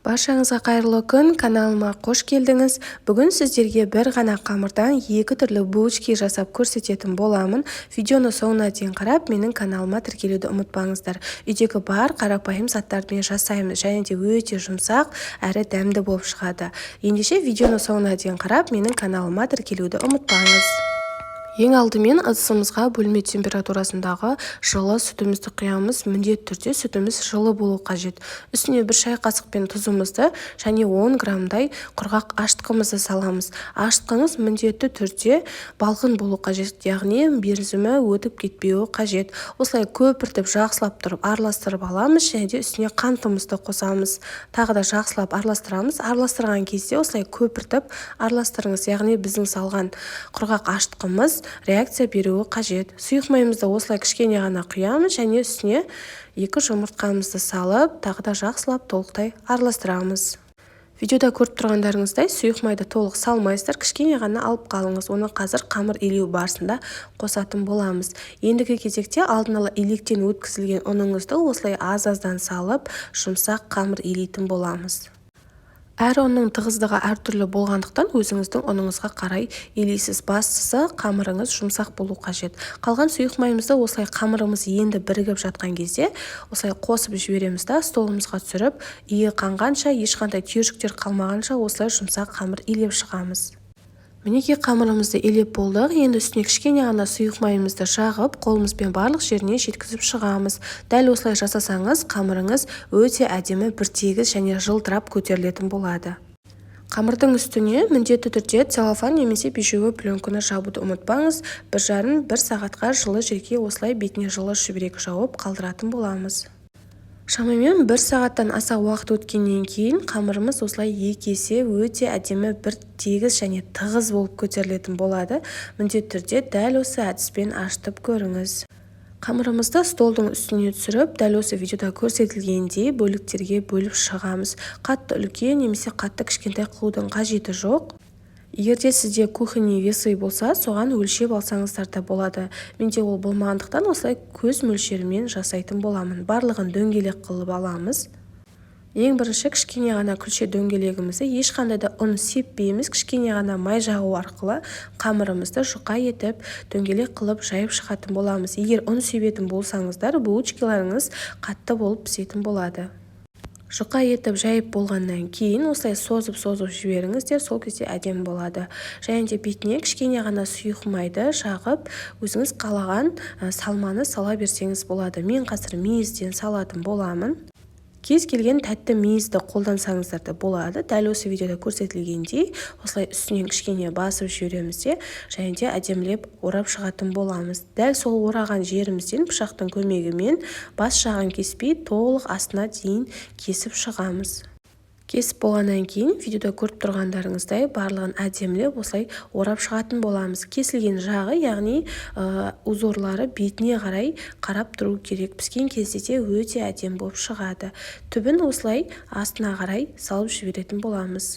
Баршаңызға қайырлы күн, каналыма қош келдіңіз. Бүгін сіздерге бір ғана қамырдан екі түрлі булочки жасап көрсететін боламын. Видеоны соңына дейін қарап, менің каналыма тіркелуді ұмытпаңыздар. Үйдегі бар қарапайым заттармен жасаймыз, және де өте жұмсақ әрі дәмді болып шығады. Ендеше видеоны соңына дейін қарап, менің каналыма тіркелуді ұмытпаңыз. Ең алдымен ыдысымызға бөлме температурасындағы жылы сүтімізді құямыз. Міндетті түрде сүтіміз жылы болу қажет. Үстіне бір шай қасықпен тұзымызды және 10 граммдай құрғақ ашытқымызды саламыз. Ашытқыңыз міндетті түрде балғын болу қажет, яғни мерзімі өтіп кетпеуі қажет. Осылай көпіртіп жақсылап тұрып араластырып аламыз, және де үстіне қантымызды қосамыз. Тағы да жақсылап араластырамыз. Араластырған кезде осылай көпіртіп араластырыңыз, яғни біздің салған құрғақ ашытқымыз реакция беруі қажет. Сұйық майымызды осылай кішкене ғана құямыз, және үстіне 2 жұмыртқамызды салып, тағы да жақсылап толықтай араластырамыз. Видеода көріп тұрғандарыңыздай сұйық майды толық салмайсыздар, кішкене ғана алып қалыңыз. Оны қазір қамыр илеу барысында қосатын боламыз. Ендігі кезекте алдын ала илектен өткізілген ұныңызды осылай аз-аздан салып, жұмсақ қамыр илейтін боламыз. Әр ұнның тығыздығы әртүрлі болғандықтан өзіңіздің ұныңызға қарай илейсіз. Бастысы қамырыңыз жұмсақ болу қажет. Қалған сұйық майымызды осылай қамырымыз енді бірігіп жатқан кезде осылай қосып жібереміз да столымызға түсіріп, иі қанғанша, ешқандай түйіршіктер қалмағанша осылай жұмсақ қамыр илеп шығамыз. Мінекей қамырымызды илеп болдық. Енді үстіне кішкене ғана сұйық майымызды жағып, қолымызбен барлық жеріне жеткізіп шығамыз. Дәл осылай жасасаңыз, қамырыңыз өте әдемі, бір тегіс және жылтырап көтерілетін болады. Қамырдың үстіне міндетті түрде целлофан немесе бижуі пленканы жабуды ұмытпаңыз. 1,5-1 сағатқа жылы жерге осылай бетіне жылы шүберек жауып қалдыратын боламыз. Шамамен 1 сағаттан аса уақыт өткеннен кейін қамырымыз осылай екі есе өте әдемі, бір тегіс және тығыз болып көтерілетін болады. Міндетті түрде дәл осы әдіспен ашытып көріңіз. Қамырымызды столдың үстіне түсіріп, дәл осы видеода көрсетілгендей бөліктерге бөліп шығамыз. Қатты үлкен немесе қатты кішкентай қылудың қажеті жоқ. Егерде сізде кухонный весы болса, соған өлшеп алсаңыздар да болады. Менде ол болмағандықтан осылай көз мөлшерімен жасайтын боламын. Барлығын дөңгелек қылып аламыз. Ең бірінші кішкене ғана күлше дөңгелегімізді ешқандай да ұн сеппейміз, кішкене ғана май жағу арқылы қамырымызды жұқа етіп дөңгелек қылып жайып шығатын боламыз. Егер ұн себетін болсаңыздар, булочкаларыңыз қатты болып пісетін болады. Жұқа етіп жайып болғаннан кейін осылай созып жіберіңіздер, сол кезде әдемі болады. Және де бетіне кішкене ғана сұйық майды жағып, өзіңіз қалаған салманы сала берсеңіз болады. Мен қазір мейізден салатын боламын. Кез келген тәтті мейізді қолдансаңыздар да болады. Дәл осы видеода көрсетілгендей осылай үстінен кішкене басып жібереміз де, және де әдемілеп орап шығатын боламыз. Дәл сол ораған жерімізден пышақтың көмегімен бас жағын кеспей толық астына дейін кесіп шығамыз. Кесіп болғаннан кейін видеода көріп тұрғандарыңыздай барлығын әдемілеп осылай орап шығатын боламыз. Кесілген жағы, яғни узорлары бетіне қарай қарап тұру керек. Піскен кезде де өте әдемі болып шығады. Түбін осылай астына қарай салып жіберетін боламыз.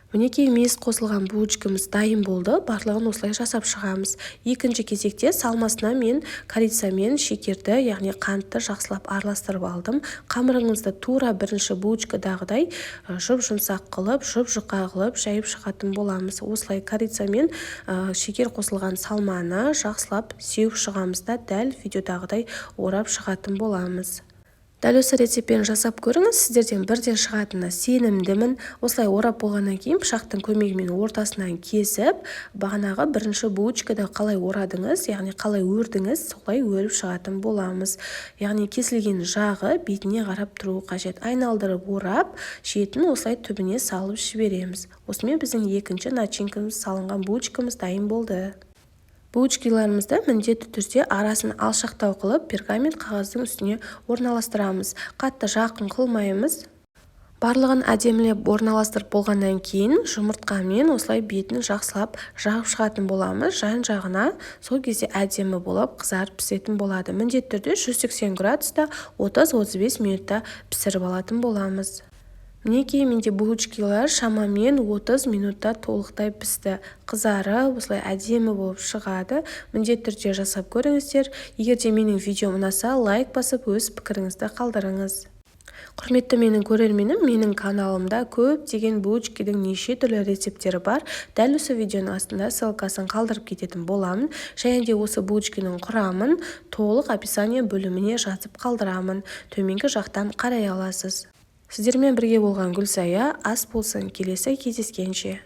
Мінекей мейіз қосылған булочкамыз дайын болды. Барлығын осылай жасап шығамыз. Екінші кезекте салмасына мен корицамен шекерді, яғни қантты жақсылап араластырып алдым. Қамырыңызды тура бірінші булочкадағыдай жұп-жұмсақ қылып, жұп-жұқа қылып жайып шығатын боламыз. Осылай корицамен шекер қосылған салманы жақсылап сеуіп шығамыз да дәл видеодағыдай орап шығатын боламыз. Дәл осы рецептпен жасап көріңіз, сіздерден бірден шығатынына сенімдімін. Осылай орап болғаннан кейін пышақтың көмегімен ортасынан кесіп, бағанағы бірінші булочкада қалай орадыңыз, яғни қалай өрдіңіз, солай өріп шығатын боламыз. Яғни кесілген жағы бетіне қарап тұруы қажет. Айналдырып орап, шетін осылай түбіне салып жібереміз. Осымен біздің екінші начинкамыз салынған булочкамыз дайын болды. Булочкаларымызды міндетті түрде арасын алшақтау қылып, пергамент қағаздың үстіне орналастырамыз. Қатты жақын қылмаймыз. Барлығын әдемілеп орналастырып болғаннан кейін жұмыртқамен осылай бетін жақсылап жағып шығатын боламыз. Жан-жағына сол кезде әдемі болып қызарып пісетін болады. Міндетті түрде 180 градуста 30-35 минутта пісіріп алатын боламыз. Мінекей менде булочкалар шамамен 30 минутта толықтай пісті. Қызары осылай әдемі болып шығады. Міндетті түрде жасап көріңіздер. Егер де менің видеом ұнаса, лайк басып өз пікіріңізді қалдырыңыз. Құрметті менің көрерменім, менің каналымда көптеген булочкидің неше түрлі рецепттері бар. Дәл осы видеоның астында ссылкасын қалдырып кететін боламын. Және де осы булочкиның құрамын толық описание бөліміне жазып қалдырамын. Төменгі жақтан қарай аласыз. Сіздермен бірге болған Гүлсая ас болсын. Келесі кездескенше.